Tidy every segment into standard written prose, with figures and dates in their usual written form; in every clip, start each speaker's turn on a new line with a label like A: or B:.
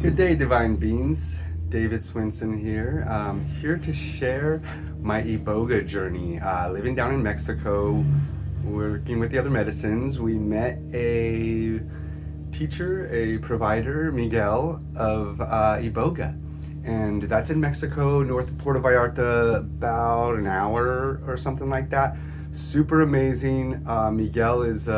A: Good day, Divine Beings. David Swinson here. Here to share my Iboga journey. Living down in Mexico, working with the other medicines, we met a teacher, a provider, Miguel, of Iboga. And that's in Mexico, north of Puerto Vallarta, about an hour or something like that. Super amazing. Miguel is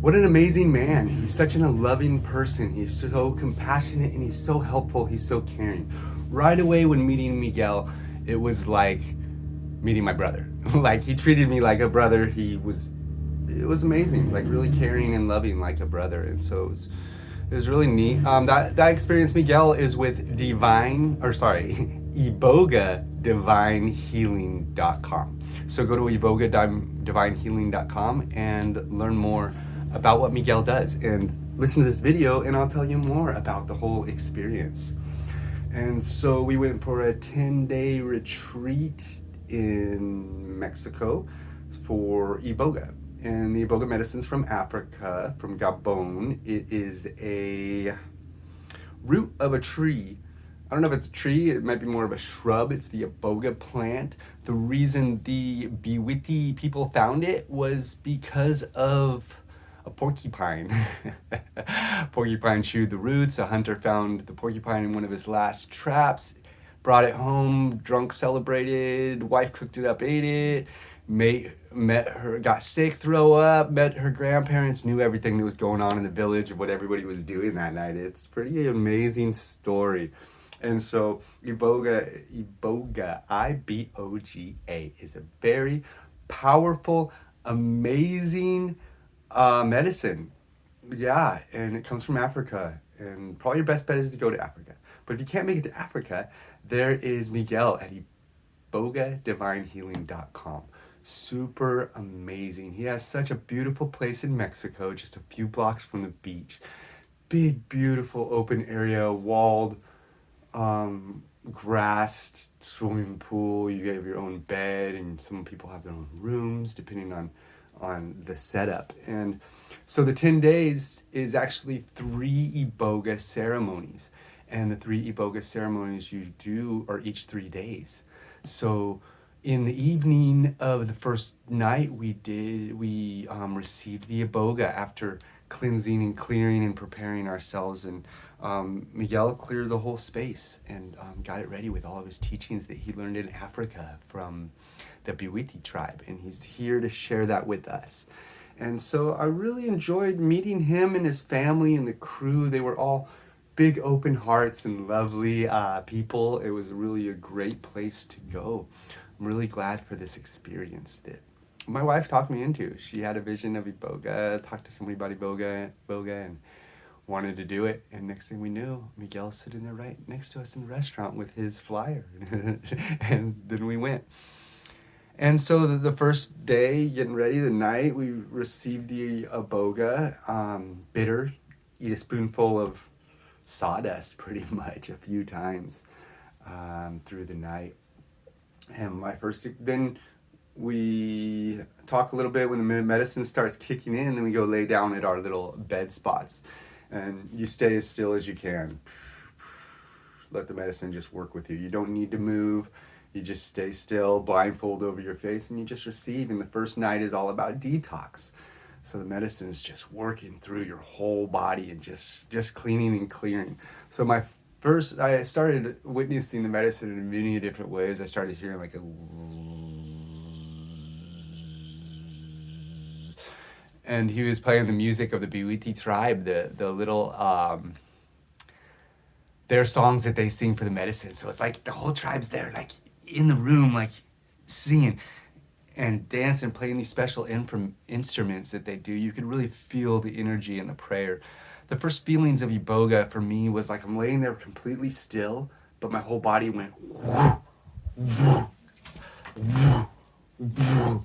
A: what an amazing man. He's such a loving person. He's so compassionate and he's so helpful. He's so caring. Right away when meeting Miguel, it was like meeting my brother. Like he treated me like a brother. It was amazing. Like really caring and loving like a brother. And so it was really neat. That experience, Miguel, is with IbogaDivineHealing.com. So go to IbogaDivineHealing.com and learn more about what Miguel does, and listen to this video and I'll tell you more about the whole experience. And so we went for a 10-day retreat in Mexico for Iboga. And the Iboga medicine's from Africa, from Gabon. It is a root of a tree. I don't know if it's a tree, it might be more of a shrub. It's the Iboga plant. The reason the Biwiti people found it was because of a porcupine. Porcupine chewed the roots. A hunter found the porcupine in one of his last traps, brought it home, drunk, celebrated, wife cooked it up, ate it, met her, got sick, throw up, met her grandparents, knew everything that was going on in the village of what everybody was doing that night. It's a pretty amazing story. And so Iboga, I-B-O-G-A, is a very powerful, amazing medicine. Yeah, and it comes from Africa. And probably your best bet is to go to Africa. But if you can't make it to Africa, there is Miguel at IbogaDivineHealing.com. Super amazing. He has such a beautiful place in Mexico, just a few blocks from the beach. Big, beautiful open area, walled, grassed swimming pool. You have your own bed, and some people have their own rooms, depending on the setup. And so the 10 days is actually 3 Iboga ceremonies, and the 3 Iboga ceremonies you do are each 3 days. So in the evening of the first night we received the Iboga after cleansing and clearing and preparing ourselves, and Miguel cleared the whole space and got it ready with all of his teachings that he learned in Africa from the Biwiti tribe, and he's here to share that with us. And so I really enjoyed meeting him and his family and the crew. They were all big open hearts and lovely people. It was really a great place to go. I'm really glad for this experience that my wife talked me into. She had a vision of Iboga, talked to somebody about Iboga, and wanted to do it. And next thing we knew, Miguel's sitting there right next to us in the restaurant with his flyer. And then we went. And so the first day, getting ready, the night, we received the Iboga, bitter, eat a spoonful of sawdust pretty much a few times through the night. And then we talk a little bit when the medicine starts kicking in, and then we go lay down at our little bed spots. And you stay as still as you can. Let the medicine just work with you. You don't need to move. You just stay still, blindfold over your face, and you just receive. And the first night is all about detox. So the medicine is just working through your whole body and just cleaning and clearing. So I started witnessing the medicine in many different ways. I started hearing like and he was playing the music of the Biwiti tribe, the little their songs that they sing for the medicine. So it's like the whole tribe's there, like in the room, like singing and dancing, playing these special instruments that they do. You can really feel the energy and the prayer. The first feelings of Iboga for me was like I'm laying there completely still, but my whole body went whoo, whoo, whoo, whoo,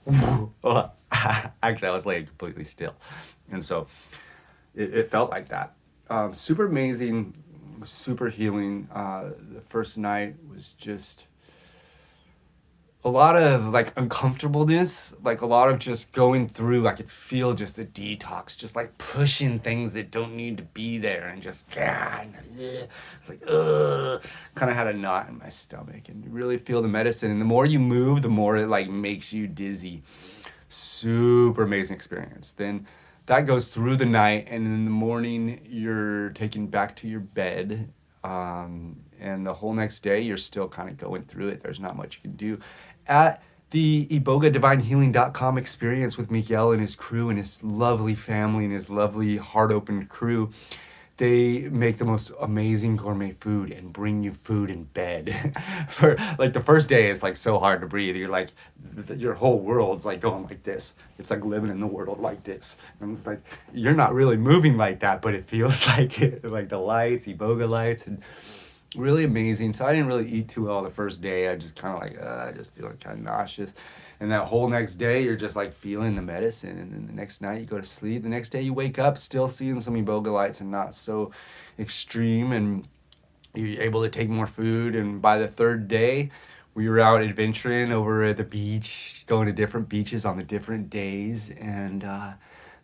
A: whoo, whoo. Actually, I was laying completely still. And so it felt like that. Super amazing, super healing. The first night was just a lot of like uncomfortableness, like a lot of just going through. I could feel just the detox, just like pushing things that don't need to be there, and just it's like kind of had a knot in my stomach, and you really feel the medicine. And the more you move, the more it like makes you dizzy. Super amazing experience. Then that goes through the night, and in the morning you're taken back to your bed. And the whole next day you're still kind of going through it. There's not much you can do. At the IbogaDivineHealing.com experience with Miguel and his crew and his lovely family and his lovely heart-open crew, they make the most amazing gourmet food and bring you food in bed. For like the first day is like so hard to breathe. You're like, your whole world's like going like this. It's like living in the world like this. And it's like, you're not really moving like that, but it feels like it. Like the lights, Iboga lights, and really amazing. So I didn't really eat too well the first day. I just kind of like, I just feeling kind of nauseous. And that whole next day, you're just like feeling the medicine. And then the next night, you go to sleep. The next day, you wake up still seeing some Iboga lights and not so extreme. And you're able to take more food. And by the third day, we were out adventuring over at the beach, going to different beaches on the different days. And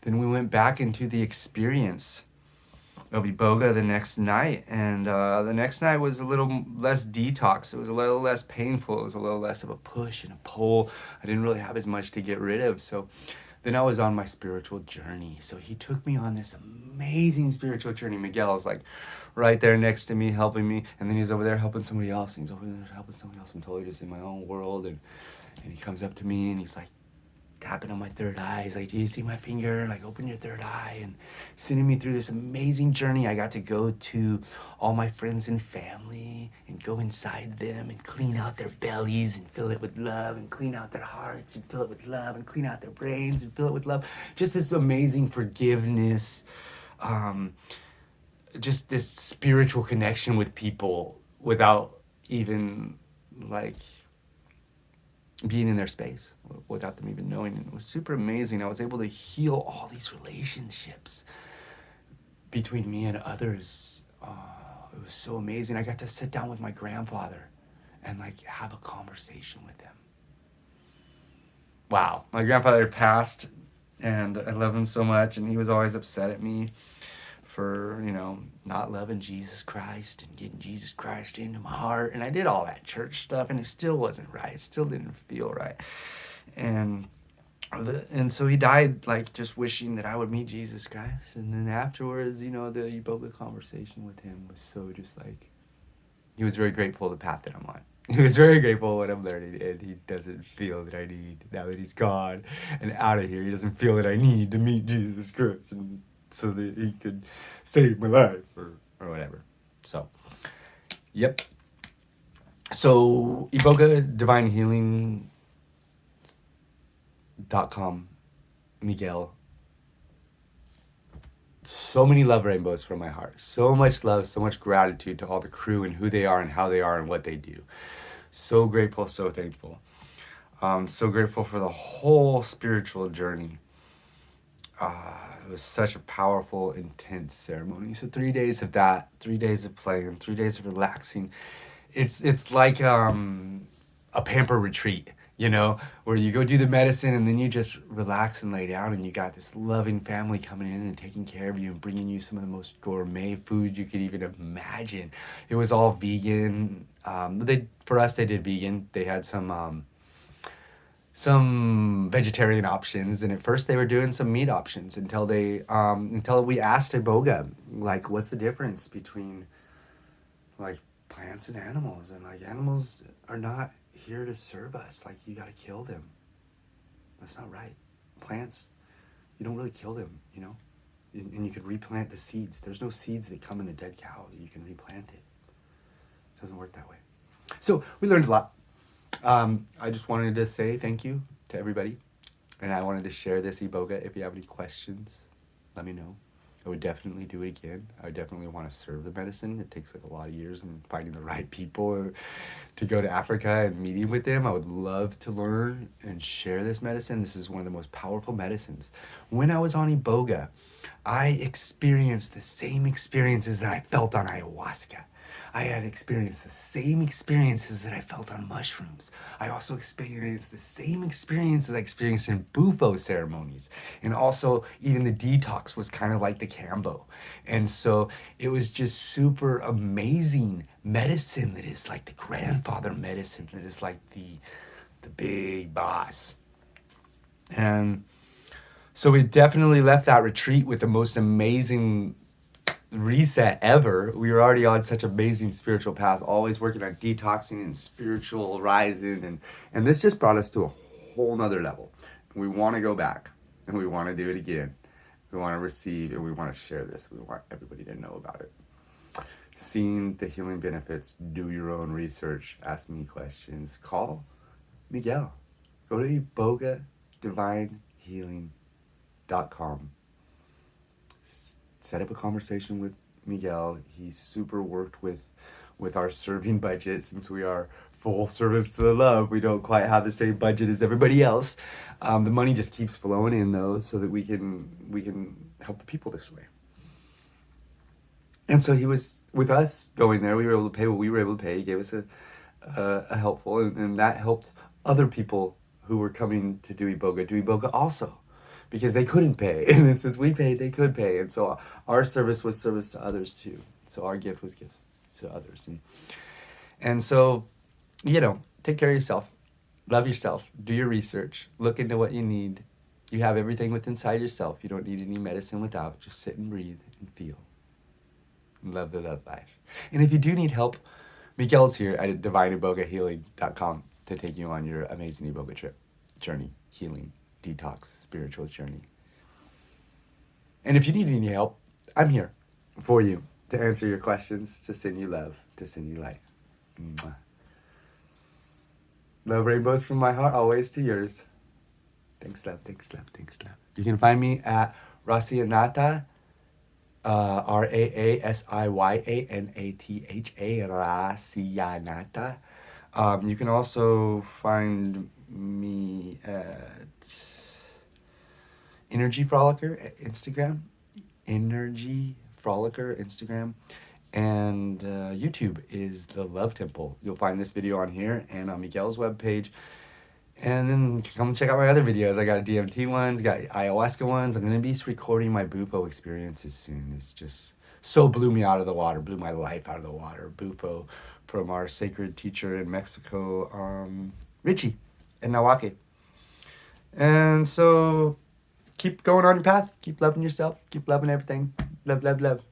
A: then we went back into the experience of Iboga the next night, and the next night was a little less detox. It was a little less painful. It was a little less of a push and a pull. I didn't really have as much to get rid of. So then I was on my spiritual journey. So he took me on this amazing spiritual journey. Miguel's like right there next to me, helping me, and then he's over there helping somebody else. And he's over there helping somebody else. I'm totally just in my own world, and he comes up to me and he's like tapping on my third eye. He's like, do you see my finger? Like, open your third eye. And sending me through this amazing journey. I got to go to all my friends and family and go inside them and clean out their bellies and fill it with love, and clean out their hearts and fill it with love, and clean out their brains and fill it with love. Just this amazing forgiveness, just this spiritual connection with people without even like being in their space, without them even knowing. And it was super amazing. I was able to heal all these relationships between me and others. It was so amazing. I got to sit down with my grandfather and like have a conversation with him. Wow. My grandfather passed, and I love him so much, and he was always upset at me for, not loving Jesus Christ and getting Jesus Christ into my heart. And I did all that church stuff, and it still wasn't right. It still didn't feel right. And so he died like just wishing that I would meet Jesus Christ. And then afterwards, the Iboga conversation with him was so just like, he was very grateful for the path that I'm on. He was very grateful what I'm learning, and he doesn't feel that I need, now that he's gone and out of here, he doesn't feel that I need to meet Jesus Christ and so that he could save my life or whatever. So, yep. So, IbogaDivineHealing.com, Miguel. So many love rainbows from my heart. So much love, so much gratitude to all the crew and who they are and how they are and what they do. So grateful, so thankful. So grateful for the whole spiritual journey. It was such a powerful, intense ceremony. So 3 days of that, 3 days of playing, 3 days of relaxing. It's like a pamper retreat, where you go do the medicine and then you just relax and lay down, and you got this loving family coming in and taking care of you and bringing you some of the most gourmet foods you could even imagine. It was all vegan. For us, they did vegan. They had some vegetarian options, and at first they were doing some meat options until we asked Iboga, like, what's the difference between like plants and animals, and like animals are not here to serve us, like you gotta kill them. That's not right. Plants, you don't really kill them, and you could replant the seeds. There's no seeds that come in a dead cow that you can replant it. It doesn't work that way. So we learned a lot. I just wanted to say thank you to everybody, and I wanted to share this Iboga. If you have any questions, let me know. I would definitely do it again. I would definitely want to serve the medicine. It takes like a lot of years and finding the right people to go to Africa and meeting with them. I would love to learn and share this medicine. This is one of the most powerful medicines. When I was on Iboga, I experienced the same experiences that I felt on ayahuasca. I had experienced the same experiences that I felt on mushrooms. I also experienced the same experiences I experienced in bufo ceremonies. And also, even the detox was kind of like the Cambo. And so it was just super amazing medicine that is like the grandfather medicine, that is like the big boss. And so we definitely left that retreat with the most amazing reset ever. We were already on such amazing spiritual path, always working on detoxing and spiritual rising, and this just brought us to a whole nother level. We want to go back, and we want to do it again. We want to receive, and we want to share this. We want everybody to know about it. Seeing the healing benefits, do your own research, ask me questions, call Miguel. Go to ibogadivinehealing.com. Set up a conversation with Miguel. He's super worked with our serving budget. Since we are full service to the love, we don't quite have the same budget as everybody else. The money just keeps flowing in though, so that we can help the people this way. And so he was with us going there. We were able to pay what we were able to pay. He gave us a helpful, and that helped other people who were coming to do Iboga also, because they couldn't pay. And then since we paid, they could pay. And so our service was service to others too. So our gift was gifts to others. And so, take care of yourself. Love yourself. Do your research. Look into what you need. You have everything within inside yourself. You don't need any medicine without. Just sit and breathe and feel. And love the love life. And if you do need help, Miguel's here at divineibogahealing.com to take you on your amazing Iboga trip, journey, healing, detox, spiritual journey. And if you need any help, I'm here for you to answer your questions, to send you love, to send you light. Mwah. Love rainbows from my heart, always to yours. Thanks, love, thanks, love, thanks, love. You can find me at Raasiyanatha, Raasiyanatha, Raasiyanatha. You can also find me at Energy Frolicker at Instagram, and YouTube is the Love Temple. You'll find this video on here and on Miguel's webpage. And then come check out my other videos. I got DMT ones, got ayahuasca ones. I'm going to be recording my bufo experiences soon. It's just so blew me out of the water, blew my life out of the water. Bufo from our sacred teacher in Mexico, Richie in Nahuatl. And so keep going on your path. Keep loving yourself. Keep loving everything. Love, love, love.